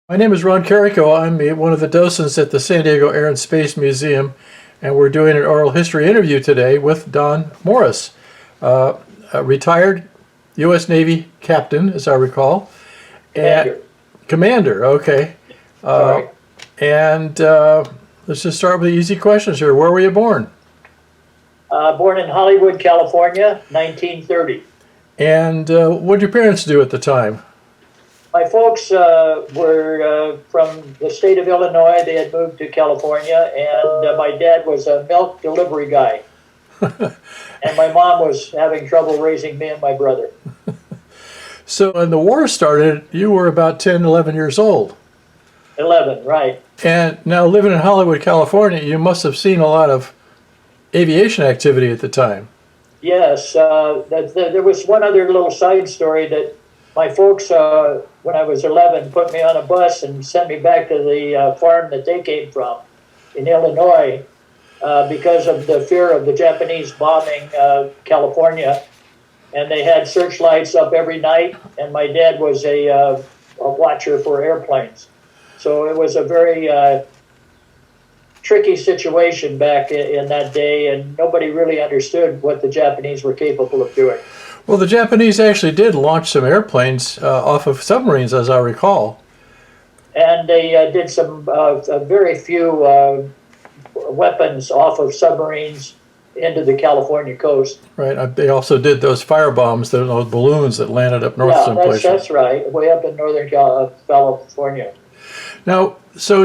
My name is Ron Carrico. I'm one of the docents at the San Diego Air and Space Museum, and we're doing an oral history interview today with Don Morris, a retired U.S. Navy captain, as I recall. Commander. Commander, okay. Sorry. And let's just start with the easy questions here. Where were you born? Born in Hollywood, California, 1930. And what did your parents do at the time? My folks were from the state of Illinois. They had moved to California, and my dad was a milk delivery guy. And my mom was having trouble raising me and my brother. So when the war started, you were about 10, 11 years old. 11, right. And now living in Hollywood, California, you must have seen a lot of aviation activity at the time. Yes, there was one other little side story that my folks, when I was 11, put me on a bus and sent me back to the farm that they came from in Illinois because of the fear of the Japanese bombing California. And they had searchlights up every night, and my dad was a watcher for airplanes. So it was a very tricky situation back in that day, and nobody really understood what the Japanese were capable of doing. Well, the Japanese actually did launch some airplanes off of submarines, as I recall. And they did some very few weapons off of submarines into the California coast. Right. They also did those fire bombs, those balloons that landed up north someplace. That's right, way up in Northern California. Now, so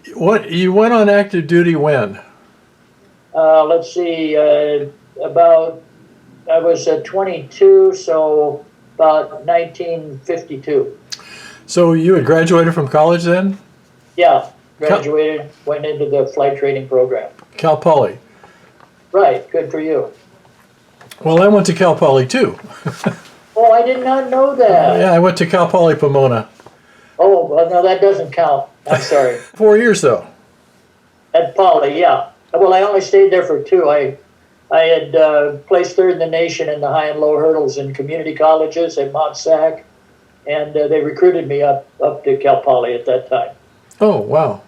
you went on active duty when? Let's see, I was 22, so about 1952. So you had graduated from college then? Yeah, graduated, went into the flight training program. Cal Poly. Right, good for you. Well, I went to Cal Poly too. Oh, I did not know that. Yeah, I went to Cal Poly Pomona. Oh, well, no, that doesn't count. I'm sorry. 4 years though. At Poly, yeah. Well, I only stayed there for 2. I had placed 3rd in the nation in the high and low hurdles in community colleges at Mount Sac, and they recruited me up to Cal Poly at that time. Oh, wow.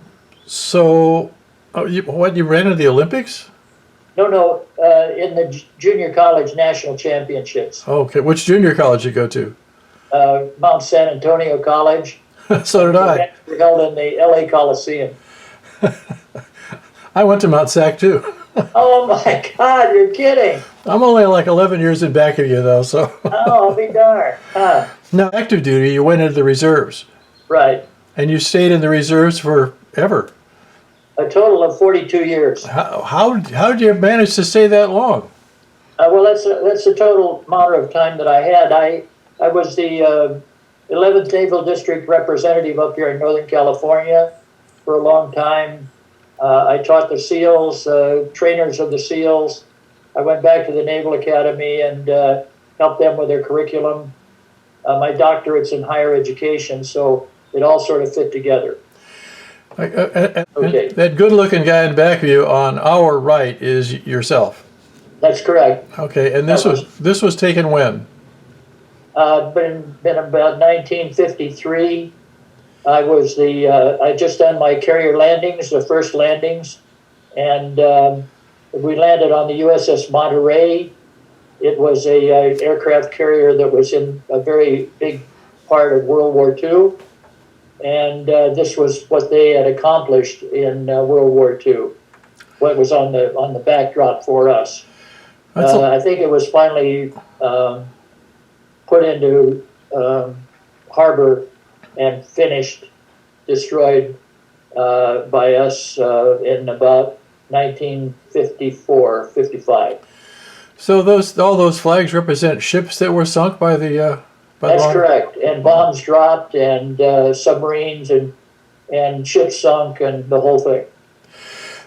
So, you ran in the Olympics? No, in the junior college national championships. Okay, which junior college did you go to? Mount San Antonio College. So did I. Were held in the LA Coliseum. I went to Mount Sac too. Oh my God, you're kidding. I'm only like 11 years in back of you though, so. Oh, I'll be darned. Huh. Now, active duty, you went into the reserves. Right. And you stayed in the reserves forever. A total of 42 years. How did you manage to stay that long? Well, that's the total amount of time that I had. I was the 11th Naval District representative up here in Northern California for a long time. I taught the SEALs, trainers of the SEALs. I went back to the Naval Academy and helped them with their curriculum. My doctorate's in higher education, so it all sort of fit together. Okay. That good-looking guy in back of you on our right is yourself. That's correct. Okay, and this was taken when? Been about 1953. I just done my carrier landings, the first landings, and we landed on the USS Monterey. It was a aircraft carrier that was in a very big part of World War II, and this was what they had accomplished in World War II. What was on the backdrop for us. I think it was finally put into harbor and finished, destroyed by us in about 1954, 55. So all those flags represent ships that were sunk by the. That's correct, and bombs dropped, and submarines, and ships sunk, and the whole thing.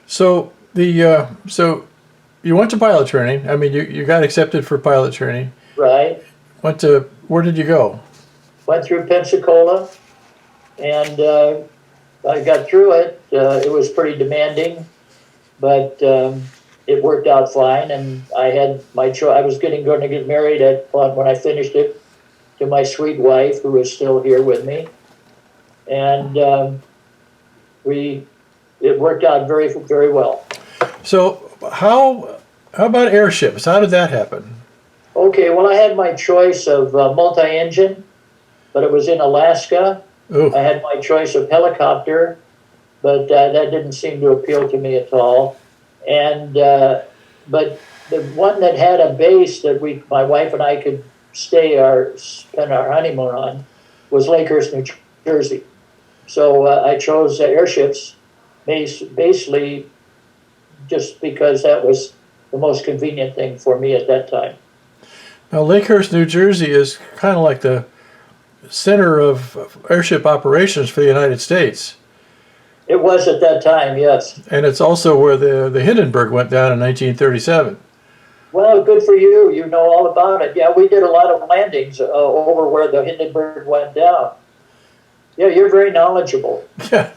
So so you went to pilot training. I mean, you got accepted for pilot training. Right. Where did you go? Went through Pensacola, and I got through it. It was pretty demanding, but it worked out fine, and I had my choice. I was going to get married when I finished it to my sweet wife, who is still here with me. and it worked out very, very well. So how about airships? How did that happen? Okay, well, I had my choice of multi-engine, but it was in Alaska. Ooh. I had my choice of helicopter, but that didn't seem to appeal to me at all. And but the one that had a base that my wife and I could spend our honeymoon on, was Lakehurst, New Jersey. So I chose airships, basically just because that was the most convenient thing for me at that time. Now, Lakehurst, New Jersey is kind of like the center of airship operations for the United States. It was at that time, yes. And it's also where the Hindenburg went down in 1937. Well, good for you. You know all about it. Yeah, we did a lot of landings over where the Hindenburg went down. Yeah, you're very knowledgeable. Yeah.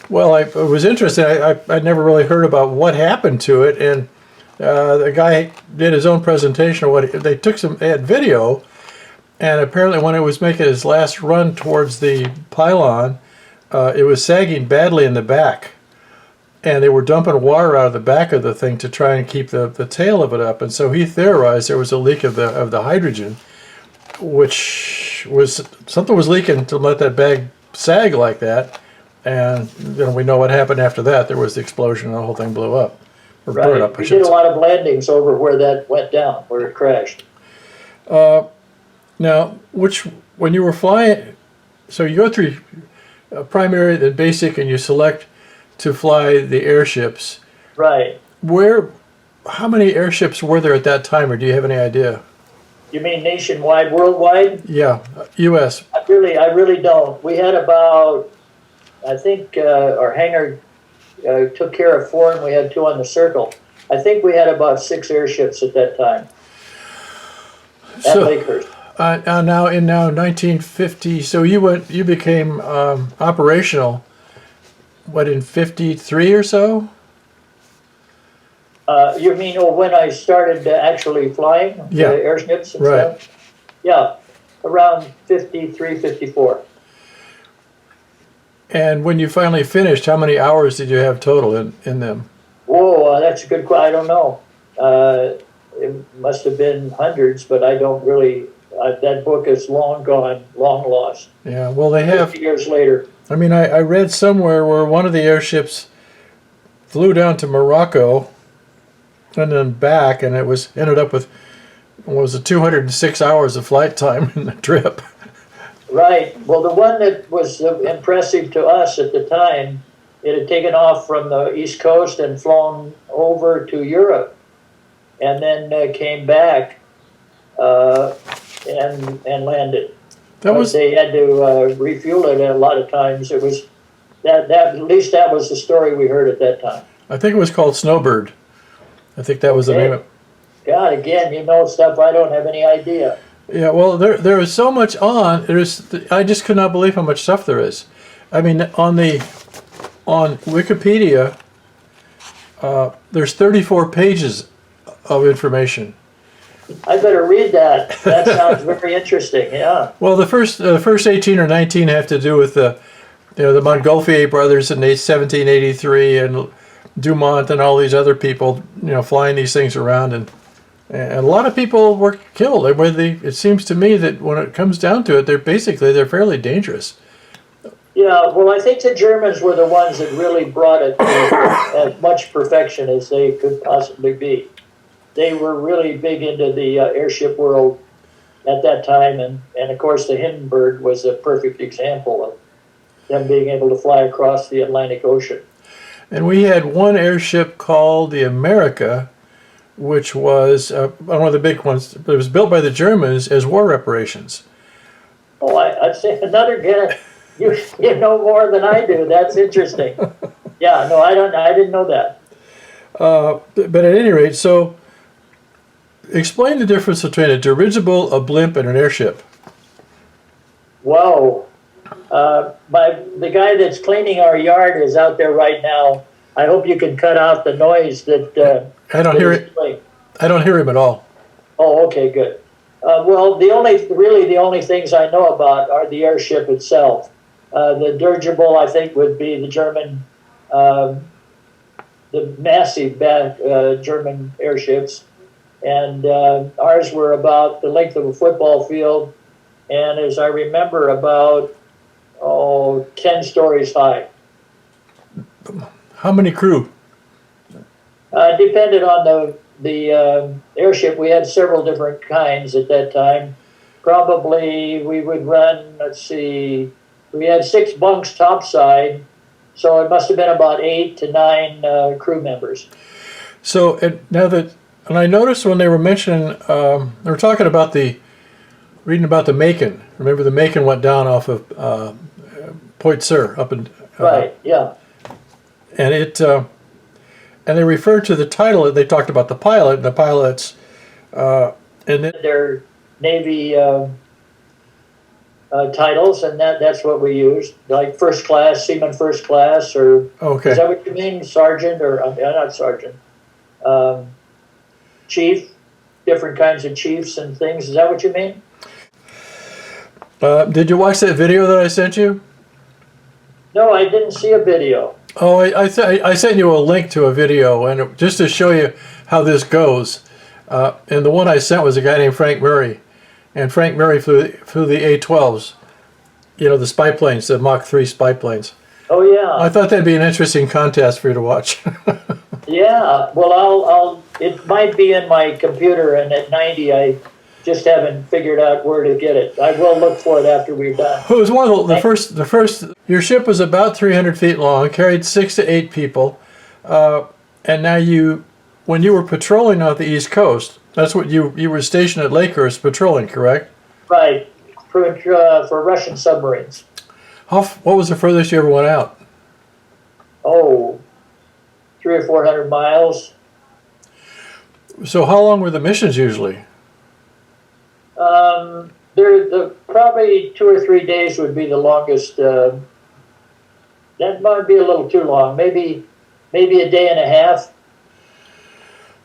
Well, it was interesting. I'd never really heard about what happened to it, and the guy did his own presentation of what they had video, and apparently when it was making its last run towards the pylon, it was sagging badly in the back, and they were dumping water out of the back of the thing to try and keep the tail of it up. And so he theorized there was a leak of the hydrogen, which was something was leaking to let that bag sag like that. And we know what happened after that. There was the explosion, and the whole thing blew up. Or Right. burned up, We did a lot of landings over where that went down, where it crashed. Now, when you were flying, so you go through primary, then basic, and you select to fly the airships. Right. How many airships were there at that time, or do you have any idea? You mean nationwide, worldwide? Yeah, U.S. I really don't. We had about, I think our hangar took care of 4, and we had 2 on the circle. I think we had about 6 airships at that time at Lakehurst. Now in 1950, so you became operational, what, in 53 or so? You mean when I started actually flying the airships and stuff? Yeah, around 53, 54. And when you finally finished, how many hours did you have total in them? Whoa, that's a good question. I don't know. It must have been hundreds, but I don't really. That book is long gone, long lost. Yeah, well, they have 50 years later. I mean, I read somewhere where one of the airships flew down to Morocco and then back, and ended up with, what was it, 206 hours of flight time in the trip. Right. Well, the one that was impressive to us at the time, it had taken off from the East Coast and flown over to Europe, and then came back and landed. They had to refuel it, and a lot of times it was that. At least that was the story we heard at that time. I think it was called Snowbird. I think that was the name of it. God, again, you know stuff I don't have any idea. Yeah, well, there is so much on. I just could not believe how much stuff there is. I mean, on Wikipedia, there's 34 pages of information. I better read that. That sounds very interesting. Yeah. Well, the first 18 or 19 have to do with the Montgolfier brothers in 1783 and Dumont and all these other people, flying these things around, and a lot of people were killed. It seems to me that when it comes down to it, they're fairly dangerous. Yeah, well, I think the Germans were the ones that really brought it to as much perfection as they could possibly be. They were really big into the airship world at that time, and of course the Hindenburg was a perfect example of them being able to fly across the Atlantic Ocean. And we had one airship called the America, which was one of the big ones. It was built by the Germans as war reparations. Oh, I'd say another guy. You know more than I do. That's interesting. Yeah, no, I didn't know that. But at any rate, so explain the difference between a dirigible, a blimp, and an airship. Whoa. The guy that's cleaning our yard is out there right now. I hope you can cut out the noise that I don't hear it. I don't hear him at all. Oh, okay, good. Well, the only things I know about are the airship itself. The dirigible, I think, would be the German, the massive German airships. And ours were about the length of a football field, and as I remember, about 10 stories high. How many crew? Depended on the airship. We had several different kinds at that time. Probably we would run, let's see, we had 6 bunks topside, so it must have been about 8 to 9 crew members. So and I noticed when they were mentioning, they were talking about reading about the Macon. Remember the Macon went down off of Point Sur up in Right, yeah. And and they referred to the title. They talked about the pilot and the pilots, and then Their Navy titles, and that's what we used, like first class, seaman first class, or okay. is that what you mean, sergeant, or not sergeant, chief, different kinds of chiefs and things. Is that what you mean? Did you watch that video that I sent you? No, I didn't see a video. Oh, I sent you a link to a video, and just to show you how this goes. And the one I sent was a guy named Frank Murray, and Frank Murray flew the A-12s, you know, the spy planes, the Mach 3 spy planes. Oh yeah. I thought that'd be an interesting contest for you to watch. Yeah. Well, I'll. It might be in my computer, and at 90, I just haven't figured out where to get it. I will look for it after we're done. It was one of the first. Your ship was about 300 feet long, carried 6 to 8 people, and now when you were patrolling out the East Coast, that's what you were stationed at Lakehurst patrolling, correct? Right. For Russian submarines. What was the furthest you ever went out? Oh, 300 or 400 miles. So how long were the missions usually? Probably 2 or 3 days would be the longest. That might be a little too long. Maybe a day and a half.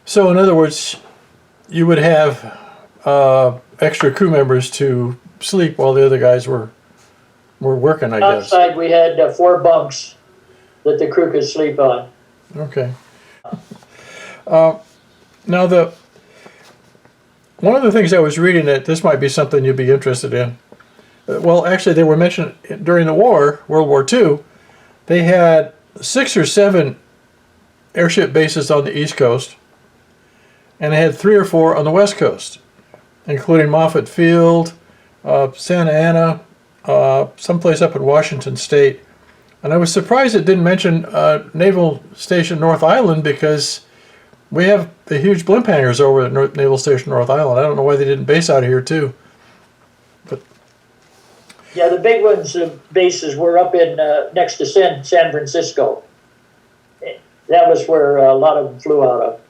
So in other words, you would have extra crew members to sleep while the other guys were working, I guess. Outside, we had 4 bunks that the crew could sleep on. Okay. Now one of the things I was reading that this might be something you'd be interested in. Well, actually, they were mentioned during the war, World War II. They had 6 or 7 airship bases on the East Coast, and they had 3 or 4 on the West Coast, including Moffett Field, Santa Ana, someplace up in Washington State. And I was surprised it didn't mention Naval Station North Island, because we have the huge blimp hangars over at Naval Station North Island. I don't know why they didn't base out of here too. But yeah, the big ones, bases were up in next to San Francisco. That was where a lot of them flew out of.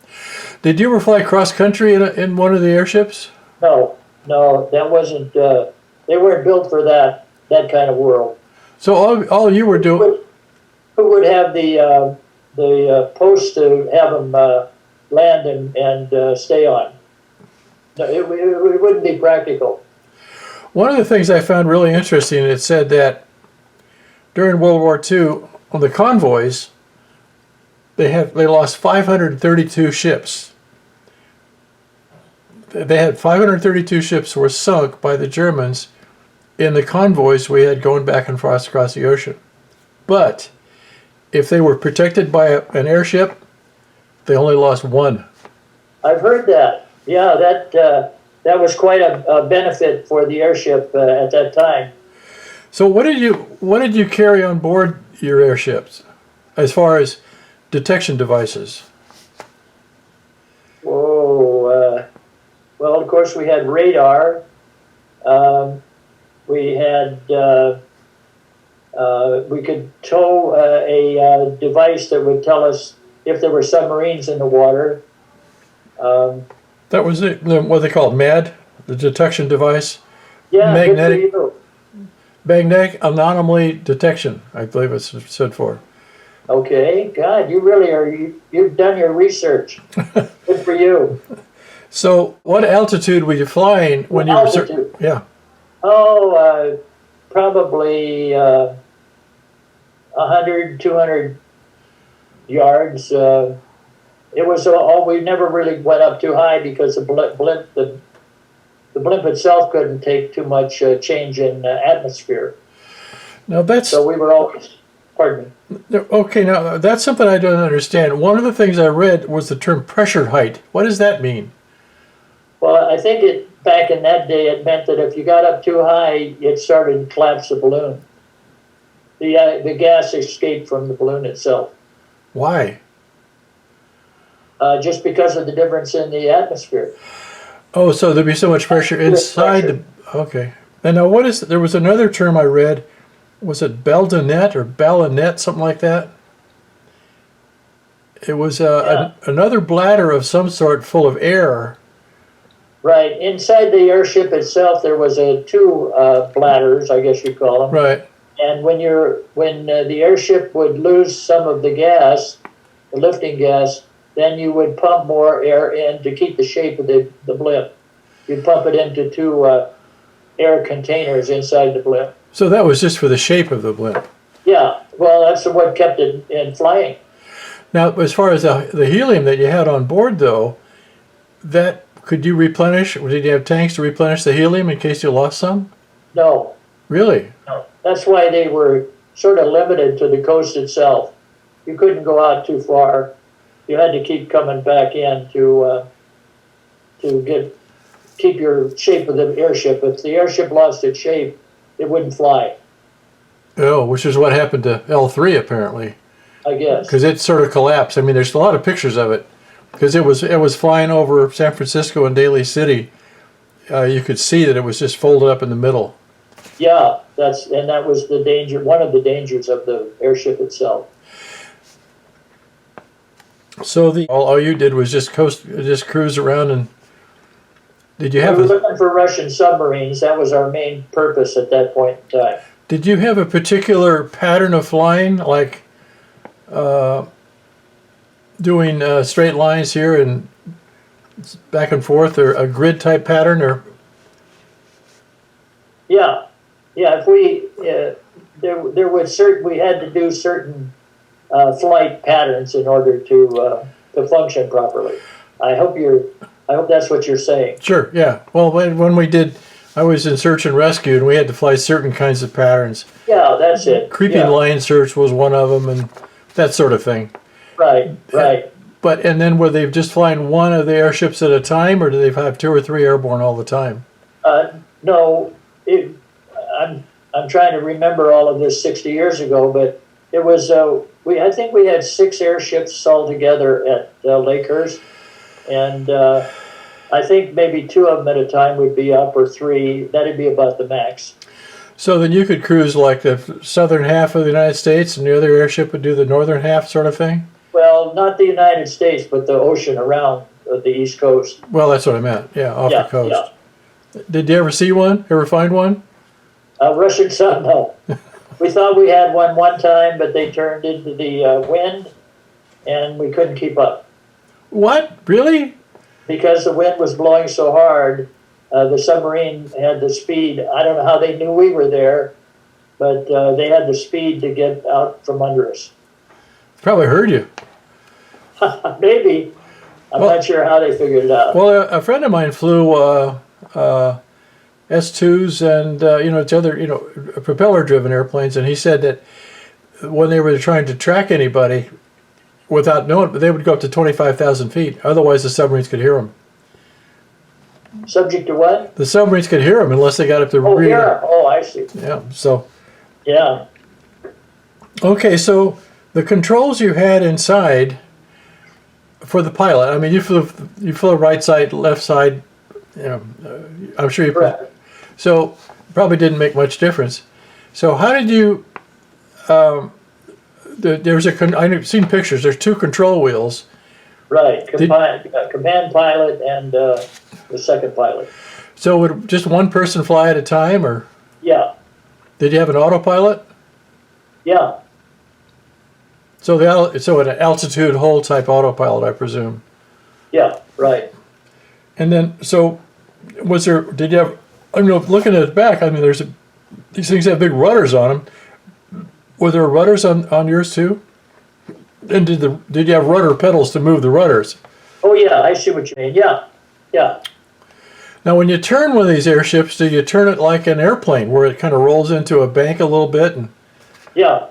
Did you ever fly cross country in one of the airships? No, that wasn't. They weren't built for that kind of world. So all you were doing. Who would have the post to have them land and stay on? No, it wouldn't be practical. One of the things I found really interesting, it said that during World War II, on the convoys, they lost 532 ships. They had 532 ships were sunk by the Germans in the convoys we had going back and forth across the ocean. But if they were protected by an airship, they only lost 1. I've heard that. Yeah, that was quite a benefit for the airship at that time. So what did you carry on board your airships as far as detection devices? Well, of course, we had radar. We had we could tow a device that would tell us if there were submarines in the water. That was it. What they call it, MAD, the detection device. Yeah, magnetic anomaly detection, I believe it's stood for. Okay, God, you really are. You've done your research. Good for you. So, what altitude were you flying when you were? Altitude. Yeah. Oh, probably 100, 200 yards. It was all, we never really went up too high because the blimp itself couldn't take too much change in atmosphere. Now that's So we were always, pardon me. okay. Now that's something I don't understand. One of the things I read was the term pressure height. What does that mean? Well, I think back in that day, it meant that if you got up too high, it started to collapse the balloon. The gas escaped from the balloon itself. Why? Just because of the difference in the atmosphere. Oh, so there'd be so much pressure inside the. Okay. And now, what is? There was another term I read. Was it beldonet or ballonet, something like that? It was another bladder of some sort full of air. Right. Inside the airship itself, there was two bladders, I guess you'd call them. Right. And when the airship would lose some of the gas, the lifting gas, then you would pump more air in to keep the shape of the blimp. You'd pump it into two air containers inside the blimp. So that was just for the shape of the blimp. Yeah, well, that's what kept it in flying. Now, as far as the helium that you had on board, though, that could you replenish? Or did you have tanks to replenish the helium in case you lost some? No. Really? No. That's why they were sort of limited to the coast itself. You couldn't go out too far. You had to keep coming back in to keep your shape of the airship. If the airship lost its shape, it wouldn't fly. Oh, which is what happened to L3 apparently. I guess. Because it sort of collapsed. I mean, there's a lot of pictures of it. Because it was flying over San Francisco and Daly City. You could see that it was just folded up in the middle. Yeah, that was the danger. One of the dangers of the airship itself. So all you did was just cruise around, and did you have? We were looking for Russian submarines. That was our main purpose at that point in time. Did you have a particular pattern of flying, like doing straight lines here and back and forth, or a grid type pattern, or? Yeah. If we we had to do certain flight patterns in order to function properly. I hope that's what you're saying. Sure. Yeah. Well, when we did, I was in search and rescue, and we had to fly certain kinds of patterns. Yeah, that's it. Creeping line search was one of them, and that sort of thing. Right. And then were they just flying one of the airships at a time, or do they have 2 or 3 airborne all the time? No. I'm trying to remember all of this 60 years ago, but it was I think we had 6 airships all together at Lakehurst, and I think maybe 2 of them at a time would be up, or 3. That'd be about the max. So then you could cruise like the southern half of the United States, and the other airship would do the northern half, sort of thing? Well, not the United States, but the ocean around the East Coast. Well, that's what I meant. Yeah, off the coast. Yeah. Did you ever see one? Ever find one? Russian sub, no. We thought we had one time, but they turned into the wind, and we couldn't keep up. What? Really? Because the wind was blowing so hard, the submarine had the speed. I don't know how they knew we were there, but they had the speed to get out from under us. Probably heard you. Maybe. I'm not sure how they figured it out. Well, a friend of mine flew S2s and other propeller-driven airplanes, and he said that when they were trying to track anybody, without knowing, they would go up to 25,000 feet. Otherwise, the submarines could hear them. Subject to what? The submarines could hear them unless they got up to. Oh, yeah. Oh, I see. Yeah. So. Yeah. Okay, so the controls you had inside for the pilot. I mean, you flew right side, left side. I'm sure you. Correct. So probably didn't make much difference. So how did you? I've seen pictures. There's 2 control wheels. Right. Command pilot and the second pilot. So would just one person fly at a time, or? Yeah. Did you have an autopilot? Yeah. So an altitude hold type autopilot, I presume. Yeah. Right. And then, so did you have? Looking at the back, I mean, these things have big rudders on them. Were there rudders on yours too? And did you have rudder pedals to move the rudders? Oh yeah, I see what you mean. Yeah, yeah. Now, when you turn one of these airships, do you turn it like an airplane, where it kind of rolls into a bank a little bit? Yeah.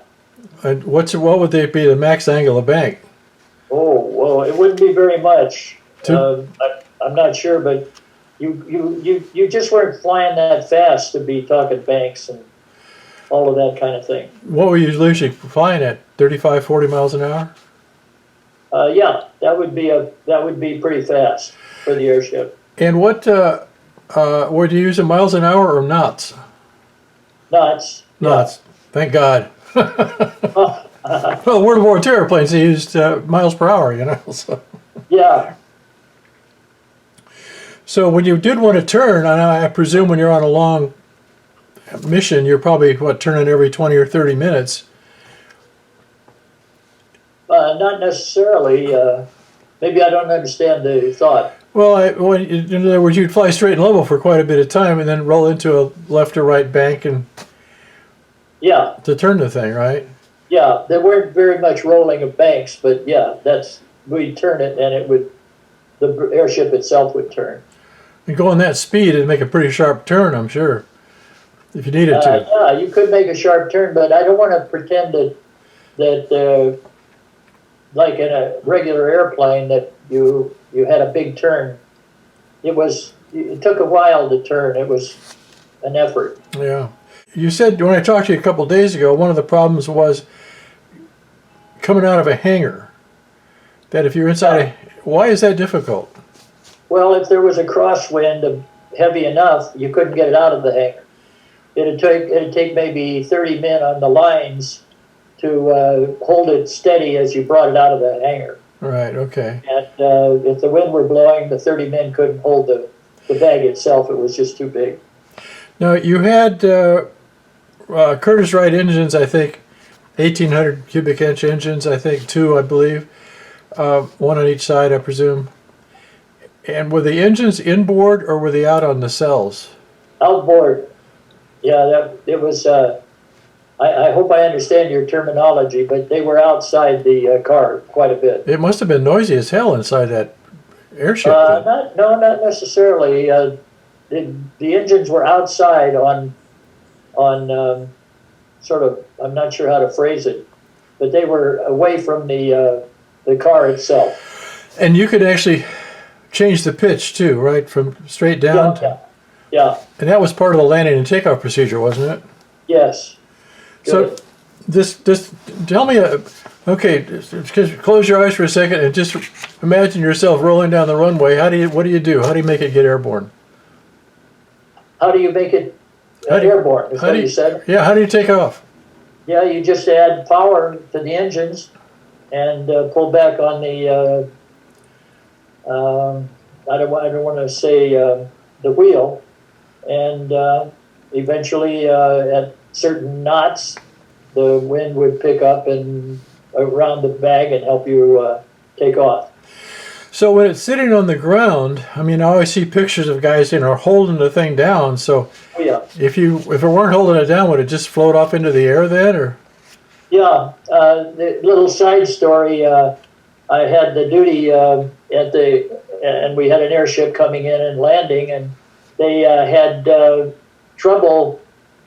And what would they be the max angle of bank? Oh, well, it wouldn't be very much. Two- I'm not sure, but you just weren't flying that fast to be talking banks and all of that kind of thing. What were you usually flying at? 35, 40 miles an hour? Yeah, that would be pretty fast for the airship. And what would you use in miles an hour or knots? Knots. Knots. Thank God. Yeah. Well, World War II airplanes, they used miles per hour, you know. Yeah. So when you did want to turn, and I presume when you're on a long mission, you're probably, turning every 20 or 30 minutes. Not necessarily. Maybe I don't understand the thought. Well, in other words, you'd fly straight and level for quite a bit of time and then roll into a left or right bank and Yeah. to turn the thing, right? Yeah, there weren't very much rolling of banks, but yeah, we'd turn it and the airship itself would turn. And going that speed, it'd make a pretty sharp turn, I'm sure, if you needed to. Yeah, you could make a sharp turn, but I don't want to pretend that like in a regular airplane that you had a big turn. It took a while to turn. It was an effort. Yeah. You said, when I talked to you a couple of days ago, one of the problems was coming out of a hangar. That if you're inside why is that difficult? Well, if there was a crosswind heavy enough, you couldn't get it out of the hangar. It'd take maybe 30 men on the lines to hold it steady as you brought it out of the hangar. Right, okay. And if the wind were blowing, the 30 men couldn't hold the bag itself. It was just too big. Now, you had Curtiss-Wright engines, I think, 1,800 cubic inch engines, I think, two, I believe. One on each side, I presume. And were the engines inboard or were they out on the cells? Outboard. Yeah, it was. I hope I understand your terminology, but they were outside the car quite a bit. It must have been noisy as hell inside that airship. Not necessarily. The engines were outside on sort of. I'm not sure how to phrase it, but they were away from the car itself. And you could actually change the pitch too, right, from straight down. Yeah. And that was part of the landing and takeoff procedure, wasn't it? Yes. Good. So, this tell me, okay, just close your eyes for a second and just imagine yourself rolling down the runway. What do you do? How do you make it get airborne? How do you make it airborne? Is what you said? Yeah. How do you take off? Yeah, you just add power to the engines and pull back on the. I don't want to say the wheel, and eventually at certain knots, the wind would pick up and around the bag and help you take off. So when it's sitting on the ground, I mean, I always see pictures of guys, holding the thing down. So if it weren't holding it down, would it just float off into the air then, or? Yeah, the little side story. I had the duty and we had an airship coming in and landing, and they had trouble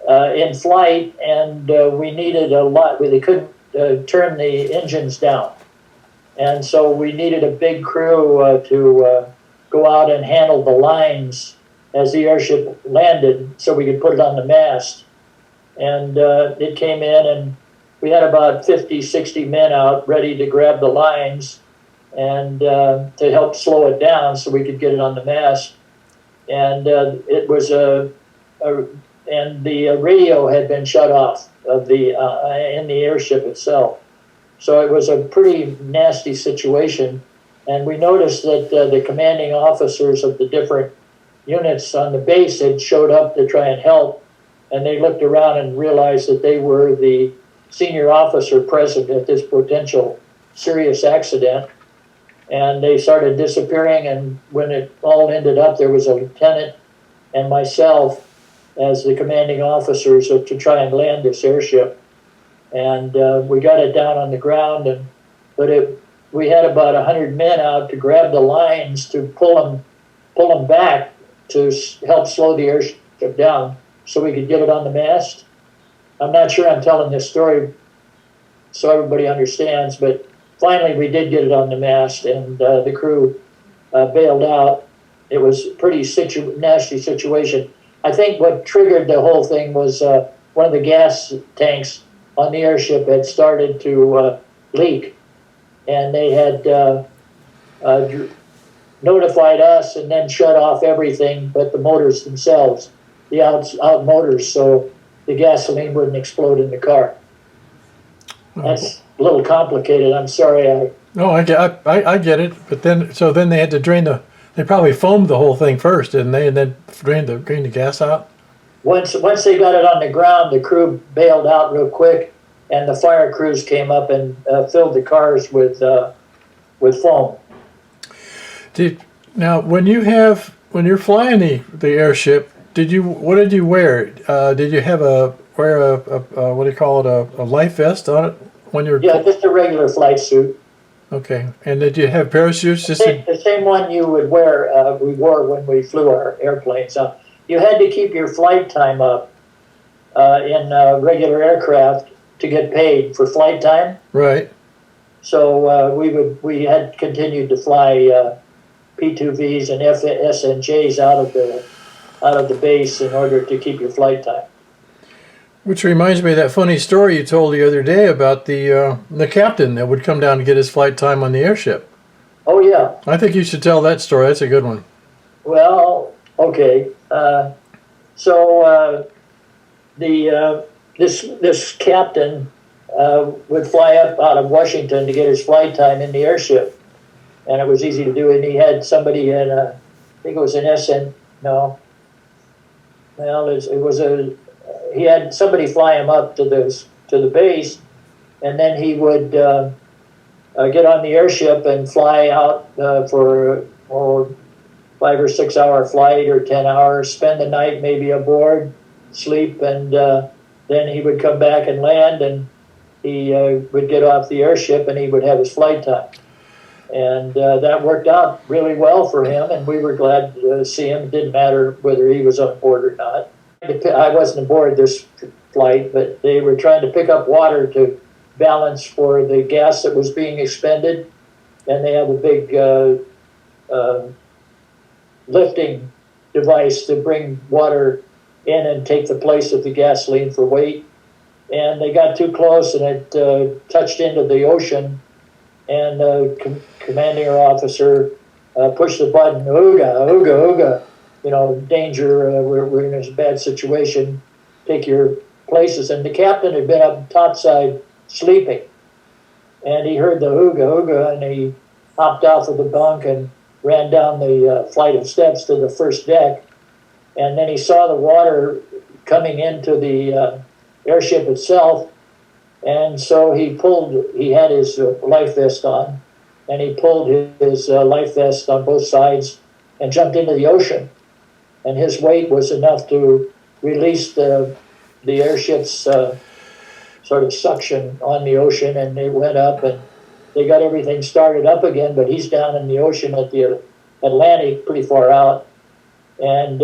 in flight, and we needed a lot. They couldn't turn the engines down, and so we needed a big crew to go out and handle the lines as the airship landed, so we could put it on the mast. And it came in, and we had about 50, 60 men out ready to grab the lines and to help slow it down so we could get it on the mast. And it was and the radio had been shut off in the airship itself. So it was a pretty nasty situation. And we noticed that the commanding officers of the different units on the base had showed up to try and help. And they looked around and realized that they were the senior officer present at this potential serious accident. And they started disappearing, and when it all ended up, there was a lieutenant and myself as the commanding officers to try and land this airship. and we got it down on the ground. But we had about 100 men out to grab the lines to pull them back to help slow the airship down so we could get it on the mast. I'm not sure I'm telling this story so everybody understands, but finally we did get it on the mast, and the crew bailed out. It was a pretty nasty situation. I think what triggered the whole thing was one of the gas tanks on the airship had started to leak, and they had notified us and then shut off everything but the motors themselves, the out motors, so the gasoline wouldn't explode in the car. That's a little complicated. I'm sorry. No, I get it. But then they had to they probably foamed the whole thing first, didn't they? And then drained the gas out? Once they got it on the ground, the crew bailed out real quick, and the fire crews came up and filled the cars with foam. Now, when you're flying the airship, what did you wear? Did you wear a what do you call it, a life vest on it when you're? Yeah, just a regular flight suit. Okay, and did you have parachutes? The same one you would wear. We wore when we flew our airplanes. You had to keep your flight time up in regular aircraft to get paid for flight time. Right. So we had continued to fly P2Vs and SNJs out of the base in order to keep your flight time. Which reminds me of that funny story you told the other day about the captain that would come down to get his flight time on the airship. Oh yeah. I think you should tell that story. That's a good one. Well, okay. This captain would fly up out of Washington to get his flight time in the airship, and it was easy to do. And he had somebody in I think it was an SN. No. Well, he had somebody fly him up to the base, and then he would get on the airship and fly out for 5 or 6 hour flight or 10 hours, spend the night maybe aboard, sleep, and then he would come back and land, and he would get off the airship and he would have his flight time. And that worked out really well for him, and we were glad to see him. It didn't matter whether he was on board or not. I wasn't aboard this flight, but they were trying to pick up water to balance for the gas that was being expended, and they have a big lifting device to bring water in and take the place of the gasoline for weight. And they got too close, and it touched into the ocean, and the commanding officer pushed the button, ooga, ooga, ooga, danger, we're in a bad situation, take your places. And the captain had been up topside sleeping, and he heard the ooga, ooga, and he hopped off of the bunk and ran down the flight of steps to the first deck. And then he saw the water coming into the airship itself, and so he had his life vest on, and he pulled his life vest on both sides and jumped into the ocean. And his weight was enough to release the airship's sort of suction on the ocean, and they went up and they got everything started up again, but he's down in the ocean at the Atlantic, pretty far out. And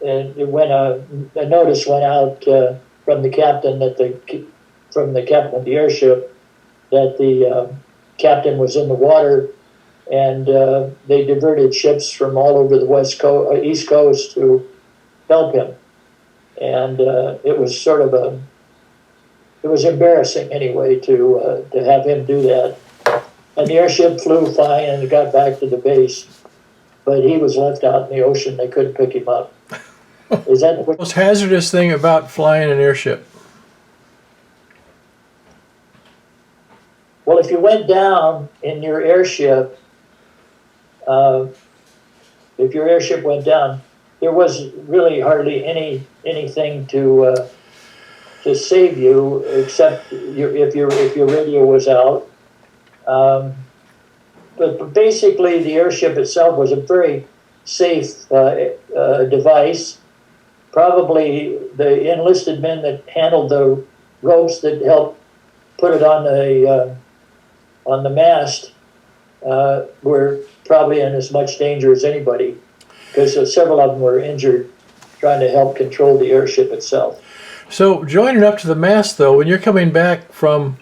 when a notice went out from the captain of the airship that the captain was in the water, and they diverted ships from all over the East Coast to help him. And it was sort of it was embarrassing anyway to have him do that. And the airship flew fine and it got back to the base, but he was left out in the ocean. They couldn't pick him up. Is that the most hazardous thing about flying an airship? Well, if you went down in your airship, if your airship went down, there was really hardly anything to save you except if your radio was out. But basically, the airship itself was a very safe device. Probably the enlisted men that handled ropes that helped put it on the mast were probably in as much danger as anybody, because several of them were injured trying to help control the airship itself. So joining up to the mast, though, when you're coming back from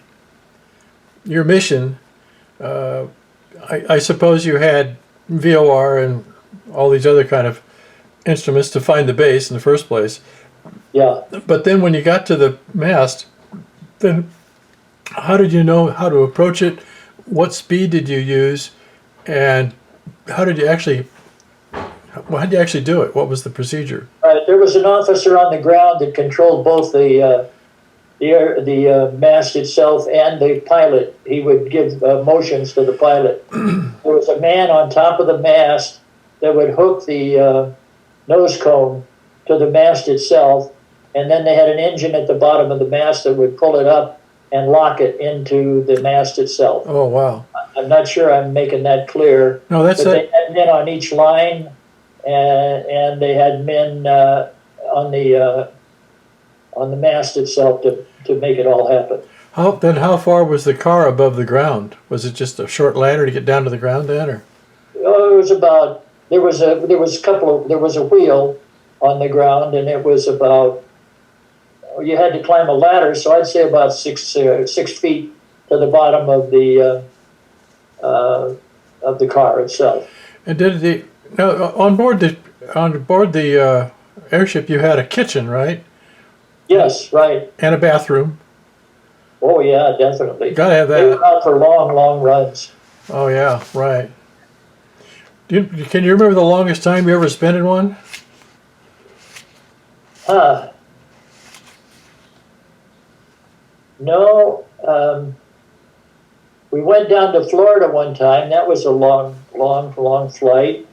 your mission, I suppose you had VOR and all these other kind of instruments to find the base in the first place. Yeah. But then when you got to the mast, then how did you know how to approach it? What speed did you use? And how did you actually do it? What was the procedure? There was an officer on the ground that controlled both the mast itself and the pilot. He would give motions to the pilot. There was a man on top of the mast that would hook the nose cone to the mast itself, and then they had an engine at the bottom of the mast that would pull it up and lock it into the mast itself. Oh, wow. I'm not sure I'm making that clear. No, that's but it. They had men on each line, and they had men on the mast itself to make it all happen. How far was the car above the ground? Was it just a short ladder to get down to the ground then, or? Oh, it was about, there was a wheel on the ground, and it was about, you had to climb a ladder, so I'd say about 6 feet to the bottom of the car itself. And on board the airship, you had a kitchen, right? Yes, right. And a bathroom. Oh yeah, definitely. Gotta have that. They were out for long runs. Oh yeah, right. Can you remember the longest time you ever spent in one? No. We went down to Florida one time. That was a long flight.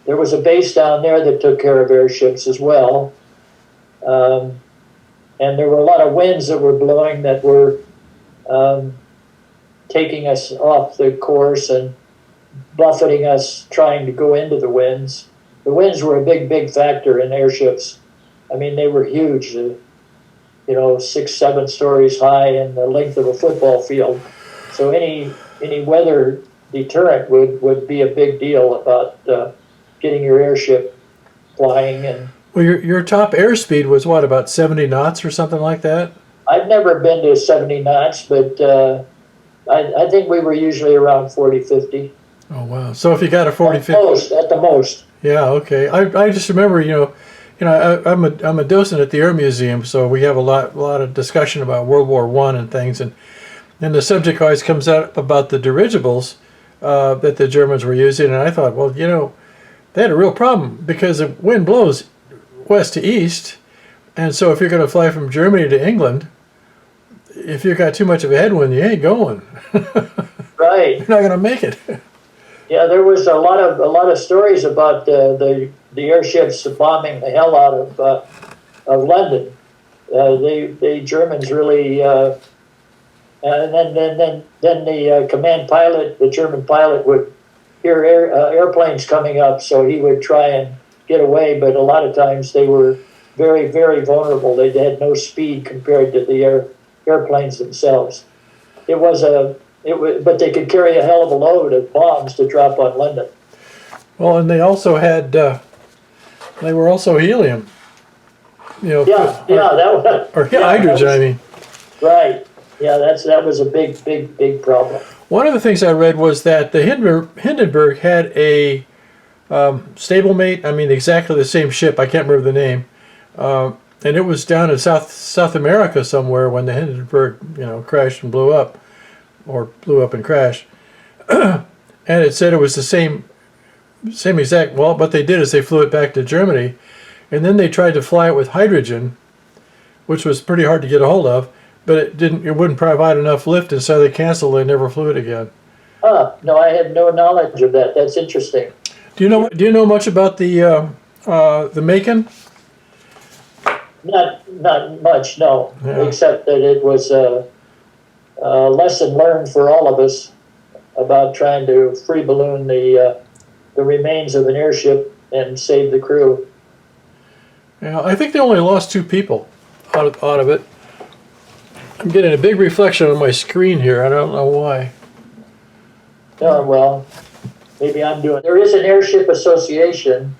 There was a base down there that took care of airships as well. And there were a lot of winds that were blowing that were taking us off the course and buffeting us trying to go into the winds. The winds were a big factor in airships. I mean, they were huge, 6, 7 stories high and the length of a football field. So any weather deterrent would be a big deal about getting your airship flying. And well, your top airspeed was what, about 70 knots or something like that? I've never been to 70 knots, but I think we were usually around 40, 50. Oh wow! So if you got a 40, 50, at the most. Yeah, okay. I just remember, I'm a docent at the Air Museum, so we have a lot of discussion about World War I and things, and the subject always comes up about the dirigibles that the Germans were using, and I thought, well, they had a real problem because the wind blows west to east, and so if you're going to fly from Germany to England, if you've got too much of a headwind, you ain't going. Right. You're not going to make it. Yeah, there was a lot of stories about the airships bombing the hell out of London. The Germans really, and then the command pilot, the German pilot, would hear airplanes coming up, so he would try and get away. But a lot of times they were very vulnerable. They had no speed compared to the airplanes themselves. But they could carry a hell of a load of bombs to drop on London. Well, and they also had, they were also helium. That was, or hydrogen, I mean. Right. Yeah, that was a big problem. One of the things I read was that the Hindenburg had a stablemate. I mean, exactly the same ship. I can't remember the name. And it was down in South America somewhere when the Hindenburg, crashed and blew up. Or blew up and crashed, and it said it was the same exact. Well, what they did is they flew it back to Germany, and then they tried to fly it with hydrogen, which was pretty hard to get a hold of, but it wouldn't provide enough lift, and so they canceled. They never flew it again. No, I had no knowledge of that. That's interesting. Do you know much about the Macon? Not much, no. Yeah. Except that it was a lesson learned for all of us about trying to free balloon the remains of an airship and save the crew. Yeah, I think they only lost 2 people out of it. I'm getting a big reflection on my screen here. I don't know why. Oh, well, maybe I'm doing. There is an Airship Association,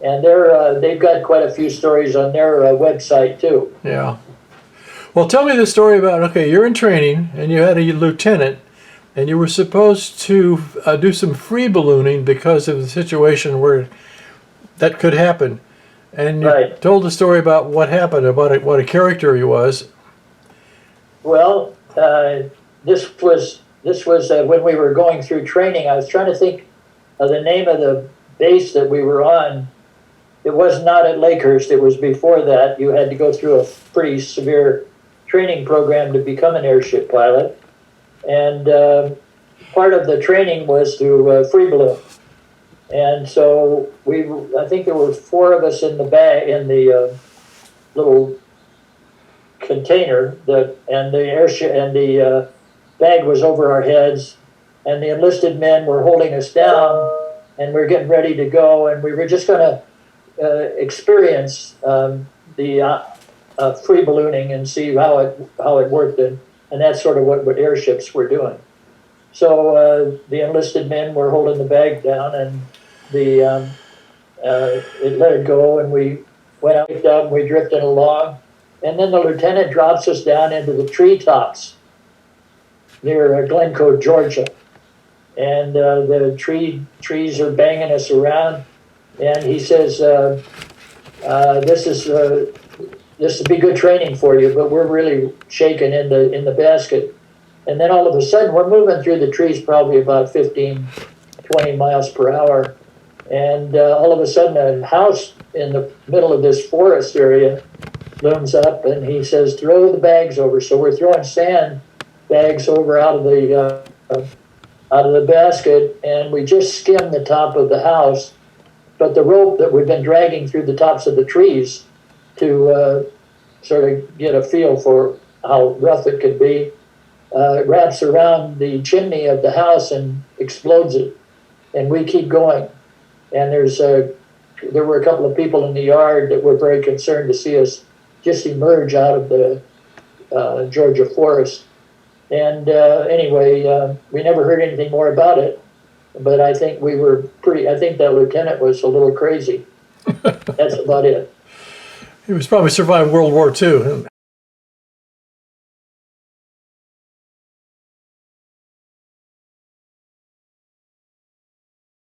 and they've got quite a few stories on their website too. Yeah. Well, tell me the story about, okay, you're in training and you had a lieutenant and you were supposed to do some free ballooning because of the situation where that could happen. And you Right. told the story about what happened, about it, what a character he was. Well, this was when we were going through training. I was trying to think of the name of the base that we were on. It was not at Lakehurst. It was before that. You had to go through a pretty severe training program to become an airship pilot. And part of the training was to free balloon. And so I think there were 4 of us in the little container and the airship and the bag was over our heads, and the enlisted men were holding us down, and we were getting ready to go, and we were just going to experience the free ballooning and see how it worked, and that's sort of what airships were doing. So the enlisted men were holding the bag down, and it let it go, and we went out and we drifted along, and then the lieutenant drops us down into the treetops near Glencoe, Georgia, and the trees are banging us around, and he says, "This will be good training for you, but we're really shaking in the basket." And then all of a sudden, we're moving through the trees probably about 15, 20 miles per hour. And all of a sudden, a house in the middle of this forest area looms up, and he says, "Throw the bags over." So we're throwing sand bags over out of the basket, and we just skimmed the top of the house. But the rope that we've been dragging through the tops of the trees to sort of get a feel for how rough it could be, wraps around the chimney of the house and explodes it. And we keep going. And there were a couple of people in the yard that were very concerned to see us just emerge out of the Georgia forest. And anyway, we never heard anything more about it. But I think I think that lieutenant was a little crazy. That's about it. He was probably survived World War II.